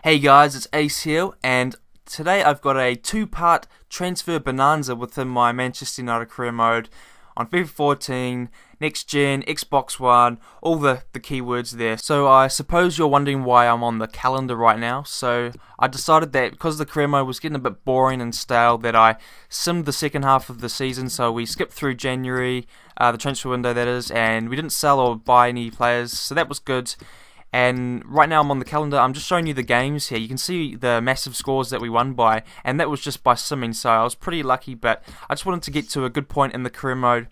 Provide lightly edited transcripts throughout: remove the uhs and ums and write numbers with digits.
Hey guys, it's Ace here, and today I've got a two-part transfer bonanza within my Man Utd Career Mode on FIFA 14, Next Gen, Xbox One, all the keywords there. So I suppose you're wondering why I'm on the calendar right now. So I decided that because the career mode was getting a bit boring and stale, that I simmed the second half of the season. So we skipped through January, the transfer window that is, and we didn't sell or buy any players, so that was good. And right now I'm on the calendar. I'm just showing you the games here. You can see the massive scores that we won by, and that was just by simming, so I was pretty lucky. But I just wanted to get to a good point in the career mode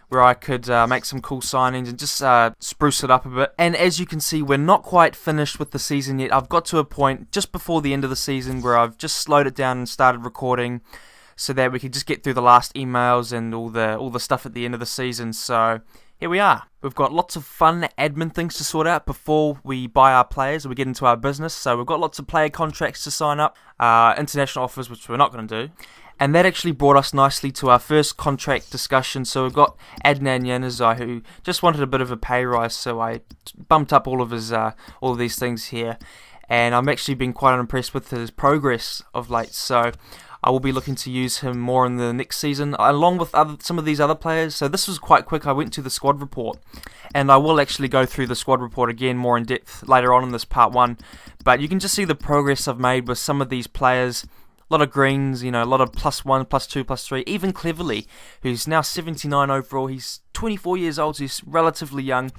where I could make some cool signings and just spruce it up a bit. And as you can see, we're not quite finished with the season yet. I've got to a point just before the end of the season where I've just slowed it down and started recording so that we could just get through the last emails and all the stuff at the end of the season. So here we are. We've got lots of fun admin things to sort out before we buy our players and we get into our business. So we've got lots of player contracts to sign up, international offers, which we're not going to do. And that actually brought us nicely to our first contract discussion. So we've got Adnan Yanazai, who just wanted a bit of a pay rise, so I bumped up all of these things here. And I'm actually been quite unimpressed with his progress of late. So I will be looking to use him more in the next season, along with some of these other players. So this was quite quick. I went to the squad report, and I will actually go through the squad report again more in depth later on in this part one. But you can just see the progress I've made with some of these players. A lot of greens, a lot of +1, +2, +3, even Cleverly, who's now 79 overall. He's 24 years old, so he's relatively young.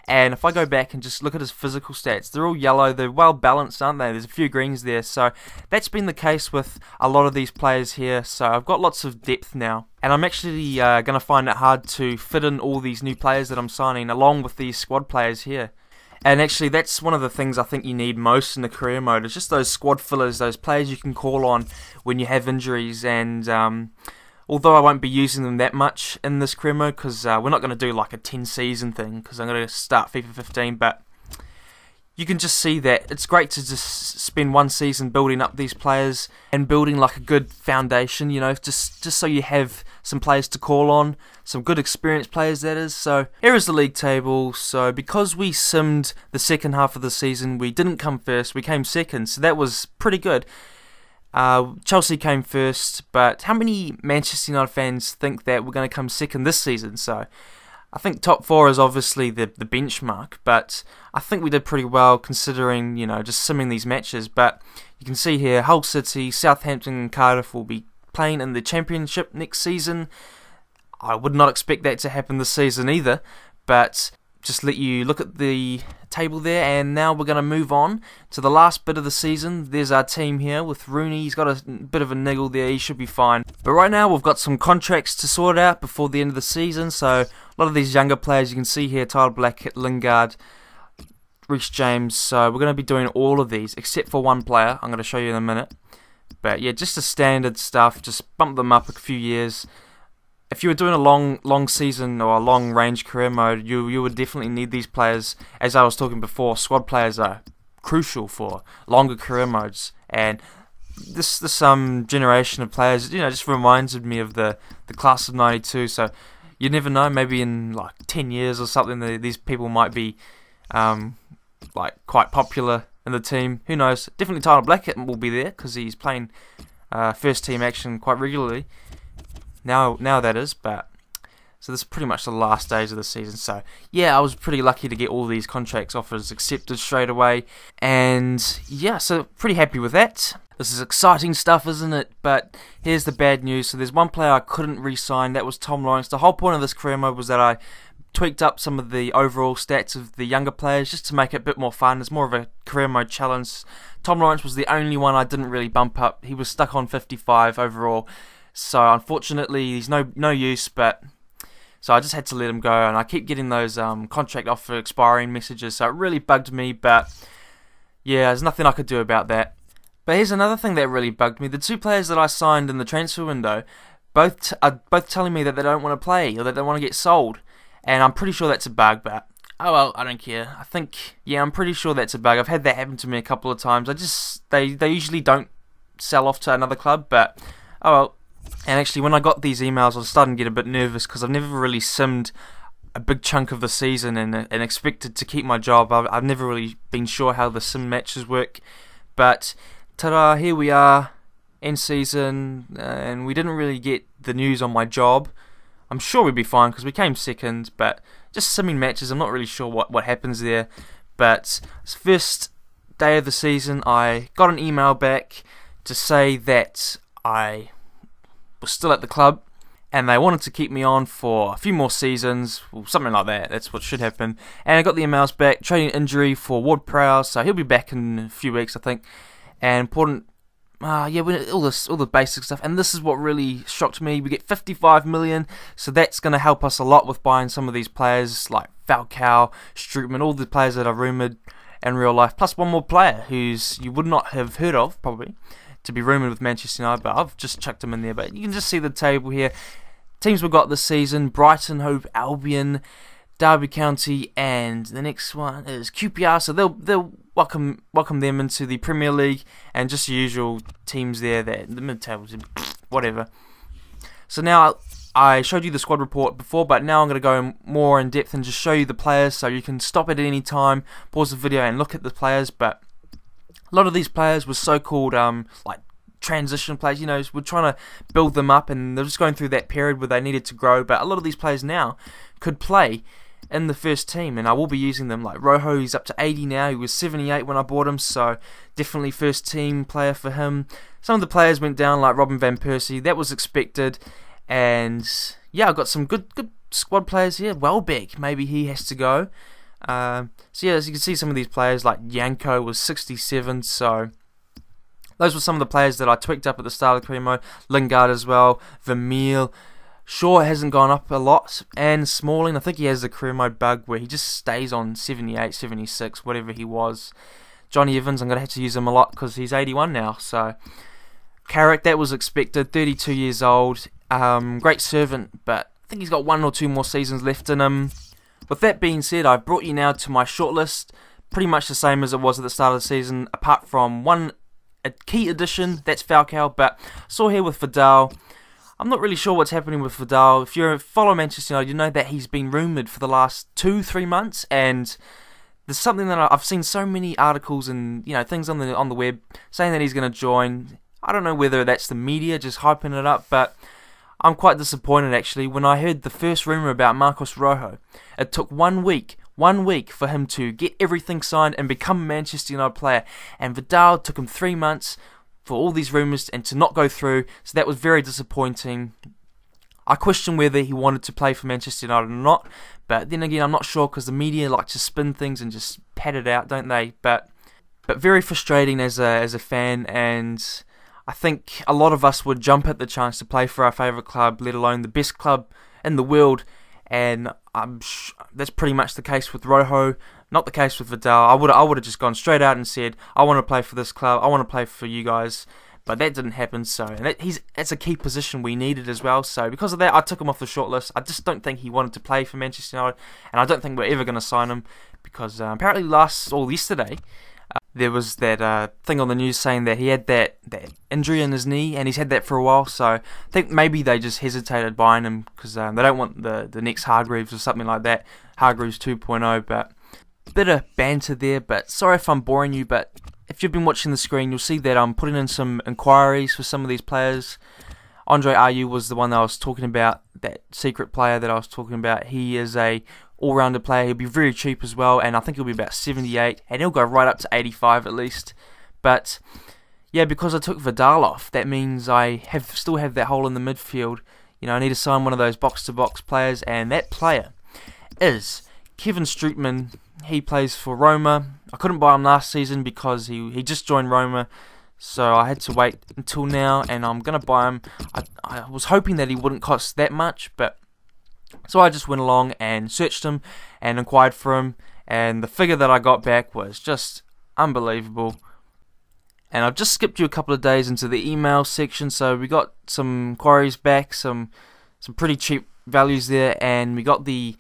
And if I go back and just look at his physical stats, they're all yellow, they're well balanced, aren't they? There's a few greens there, so that's been the case with a lot of these players here, so I've got lots of depth now. And I'm actually going to find it hard to fit in all these new players that I'm signing, along with these squad players here. And actually, that's one of the things I think you need most in the career mode, is just those squad fillers, those players you can call on when you have injuries. And although I won't be using them that much in this career mode, because we're not going to do like a 10 season thing, because I'm going to start FIFA 15, but you can just see that it's great to just spend one season building up these players and building like a good foundation, just so you have some players to call on, some good experienced players that is. So here is the league table. So because we simmed the second half of the season, we didn't come first, we came second, so that was pretty good. Chelsea came first, but how many Manchester United fans think that we're going to come second this season? So I think top four is obviously the benchmark, but I think we did pretty well considering, just simming these matches. But you can see here, Hull City, Southampton and Cardiff will be playing in the Championship next season. I would not expect that to happen this season either, but just let you look at the table there. And now we're going to move on to the last bit of the season. There's our team here with Rooney. He's got a bit of a niggle there, he should be fine. But right now we've got some contracts to sort out before the end of the season. So a lot of these younger players you can see here, Tyler Blackett, Lingard, Reece James. So we're going to be doing all of these except for one player I'm going to show you in a minute. But yeah, just the standard stuff, just bump them up a few years. If you were doing a long season or a long range career mode, you would definitely need these players. As I was talking before, squad players are crucial for longer career modes. And this generation of players, just reminds me of the class of '92. So you never know, maybe in like 10 years or something, these people might be like quite popular in the team. Who knows? Definitely Tyler Blackett will be there because he's playing first team action quite regularly. Now that is, but so this is pretty much the last days of the season. So yeah, I was pretty lucky to get all these contracts offers accepted straight away, and yeah, so pretty happy with that. This is exciting stuff, isn't it? But here's the bad news. So there's one player I couldn't re-sign. That was Tom Lawrence. The whole point of this career mode was that I tweaked up some of the overall stats of the younger players just to make it a bit more fun. It's more of a career mode challenge. Tom Lawrence was the only one I didn't really bump up. He was stuck on 55 overall. So unfortunately, he's no use, but so I just had to let him go, and I keep getting those contract offer expiring messages, so it really bugged me, but yeah, there's nothing I could do about that. But here's another thing that really bugged me. The two players that I signed in the transfer window both are telling me that they don't want to play or that they want to get sold, and I'm pretty sure that's a bug, but oh well, I don't care. I'm pretty sure that's a bug. I've had that happen to me a couple of times. They usually don't sell off to another club, but oh well. And actually, when I got these emails, I was starting to get a bit nervous because I've never really simmed a big chunk of the season and expected to keep my job. I've never really been sure how the sim matches work. But ta-da, here we are, end season, and we didn't really get the news on my job. I'm sure we'd be fine because we came second, but just simming matches, I'm not really sure what happens there. But first day of the season, I got an email back to say that I was still at the club and they wanted to keep me on for a few more seasons, or something like that. That's what should happen. And I got the emails back, trading injury for Ward Prowse, so he'll be back in a few weeks, I think. And important, all the basic stuff. And this is what really shocked me. We get 55 million, so that's going to help us a lot with buying some of these players like Falcao, Strootman, all the players that are rumoured in real life, plus one more player who's you would not have heard of, probably, to be rumoured with Manchester United, but I've just chucked him in there. But you can just see the table here. Teams we've got this season: Brighton, Hove Albion, Derby County, and the next one is QPR. So they'll welcome them into the Premier League, and just the usual teams there, that the mid-tables, whatever. So now I showed you the squad report before, but now I'm going to go more in depth and just show you the players, so you can stop it at any time, pause the video and look at the players. But a lot of these players were so-called like transition players, we're trying to build them up, and they're just going through that period where they needed to grow. But a lot of these players now could play in the first team, and I will be using them. Like Rojo, he's up to 80 now. He was 78 when I bought him, so definitely first team player for him. Some of the players went down, like Robin van Persie. That was expected. And yeah, I've got some good squad players here. Welbeck, maybe he has to go. So yeah, as you can see, some of these players, like Yanko was 67, so those were some of the players that I tweaked up at the start of the career mode. Lingard as well, Vermeer. Shaw hasn't gone up a lot, and Smalling, I think he has the career mode bug where he just stays on 78, 76, whatever he was. Johnny Evans, I'm going to have to use him a lot because he's 81 now, so Carrick, that was expected, 32 years old. Great servant, but I think he's got 1 or 2 more seasons left in him. With that being said, I've brought you now to my shortlist, pretty much the same as it was at the start of the season, apart from a key addition, that's Falcao. But I saw here with Vidal, I'm not really sure what's happening with Vidal. If you follow Manchester United, you know that he's been rumoured for the last 2-3 months, and there's something that I've seen so many articles and things on the web saying that he's going to join. I don't know whether that's the media just hyping it up, but I'm quite disappointed actually. When I heard the first rumour about Marcos Rojo, it took 1 week for him to get everything signed and become a Manchester United player, and Vidal took him 3 months for all these rumours and to not go through, so that was very disappointing. I question whether he wanted to play for Manchester United or not, but then again I'm not sure because the media like to spin things and just pad it out, don't they? But very frustrating as a fan, and I think a lot of us would jump at the chance to play for our favourite club, let alone the best club in the world, and that's pretty much the case with Rojo, not the case with Vidal. I would have just gone straight out and said, I want to play for this club, I want to play for you guys, but that didn't happen. So that's a key position we needed as well, so because of that I took him off the shortlist. I just don't think he wanted to play for Manchester United, and I don't think we're ever going to sign him, because apparently yesterday, there was that thing on the news saying that he had that injury in his knee, and he's had that for a while, so I think maybe they just hesitated buying him because they don't want the next Hargreaves or something like that, Hargreaves 2.0, but bit of banter there. But sorry if I'm boring you, but if you've been watching the screen, you'll see that I'm putting in some inquiries for some of these players. Andre Ayew was the one that I was talking about, that secret player that I was talking about. He is a all-rounder player. He'll be very cheap as well, and I think he'll be about 78, and he'll go right up to 85 at least. But yeah, because I took Vidal off, that means I still have that hole in the midfield. I need to sign one of those box-to-box players, and that player is Kevin Strootman. He plays for Roma. I couldn't buy him last season because he just joined Roma, so I had to wait until now, and I'm going to buy him. I was hoping that he wouldn't cost that much, but so I just went along and searched him and inquired for him, and the figure that I got back was just unbelievable. And I've just skipped you a couple of days into the email section, so we got some inquiries back, some pretty cheap values there, and we got the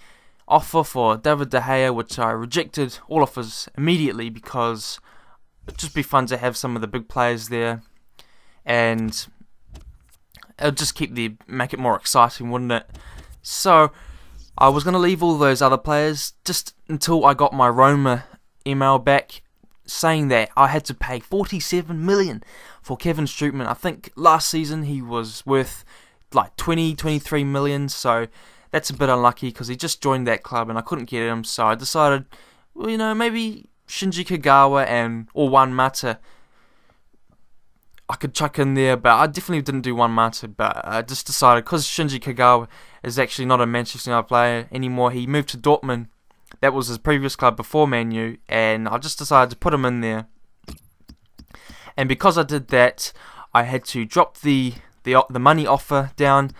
offer for David De Gea, which I rejected all offers immediately because it'd just be fun to have some of the big players there, and it'll just make it more exciting, wouldn't it? So I was going to leave all those other players just until I got my Roma email back saying that I had to pay 47 million for Kevin Strootman. I think last season he was worth like 23 million, so that's a bit unlucky because he just joined that club and I couldn't get him, so I decided, well, you know, maybe Shinji Kagawa or Juan Mata I could chuck in there, but I definitely didn't do Juan Mata, but I just decided, because Shinji Kagawa is actually not a Manchester United player anymore, he moved to Dortmund. That was his previous club before Man U, and I just decided to put him in there. And because I did that, I had to drop the money offer down,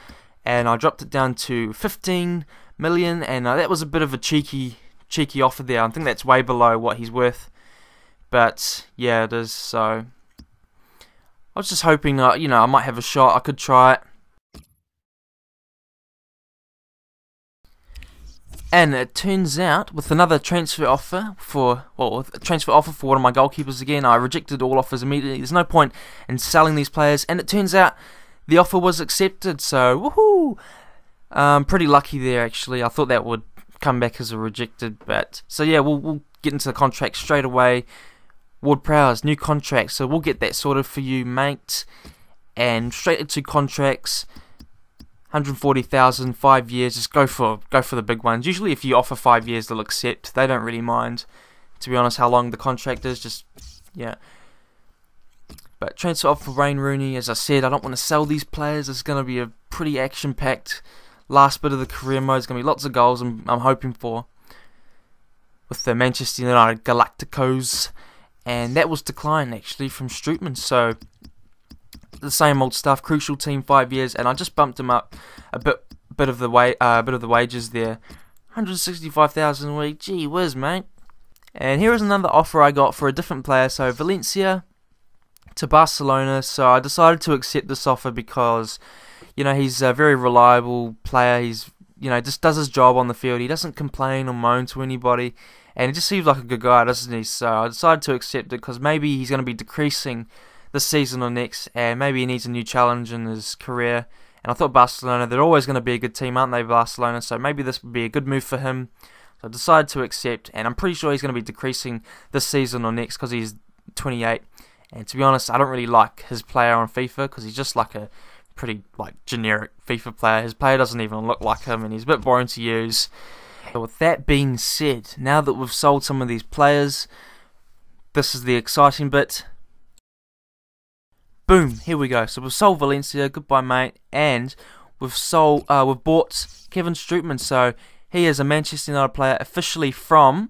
and I dropped it down to 15 million, and that was a bit of a cheeky offer there. I think that's way below what he's worth, but yeah, it is. So I was just hoping, you know, I might have a shot. I could try it. And it turns out, with another transfer offer for one of my goalkeepers again, I rejected all offers immediately. There's no point in selling these players, and it turns out the offer was accepted. So woohoo! Pretty lucky there, actually. I thought that would come back as a rejected, but so yeah, we'll get into the contract straight away. Ward-Prowse, new contract, so we'll get that sorted for you, mate. And straight into contracts. 140,000, 5 years. Just go for the big ones. Usually, if you offer 5 years, they'll accept. They don't really mind, to be honest, how long the contract is. Just yeah. But transfer offer for Wayne Rooney. As I said, I don't want to sell these players. It's going to be a pretty action-packed last bit of the career mode. It's going to be lots of goals. I'm hoping for with the Manchester United Galacticos. And that was declined actually from Strootman, so the same old stuff. Crucial team, 5 years, and I just bumped him up a bit of the wages there. 165,000 a week. Gee whiz, mate. And here is another offer I got for a different player. So Valencia to Barcelona. So I decided to accept this offer because, you know, he's a very reliable player. He's, you know, just does his job on the field. He doesn't complain or moan to anybody. And he just seems like a good guy, doesn't he? So I decided to accept it because maybe he's going to be decreasing this season or next, and maybe he needs a new challenge in his career. And I thought Barcelona, they're always going to be a good team, aren't they, Barcelona? So maybe this would be a good move for him. So I decided to accept, and I'm pretty sure he's going to be decreasing this season or next because he's 28. And to be honest, I don't really like his player on FIFA because he's just like a pretty generic FIFA player. His player doesn't even look like him, and he's a bit boring to use. So with that being said, now that we've sold some of these players, this is the exciting bit. Boom, here we go. So we've sold Valencia, goodbye mate, and we've bought Kevin Strootman. So he is a Manchester United player officially from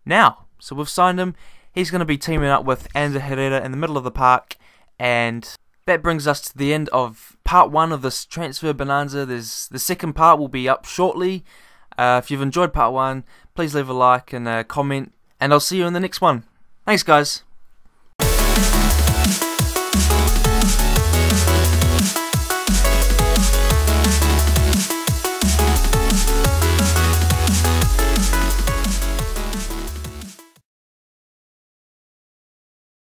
now. So we've signed him. He's going to be teaming up with Ander Herrera in the middle of the park, and that brings us to the end of part 1 of this transfer bonanza. The second part will be up shortly. If you've enjoyed part 1, please leave a like and a comment, and I'll see you in the next one. Thanks, guys.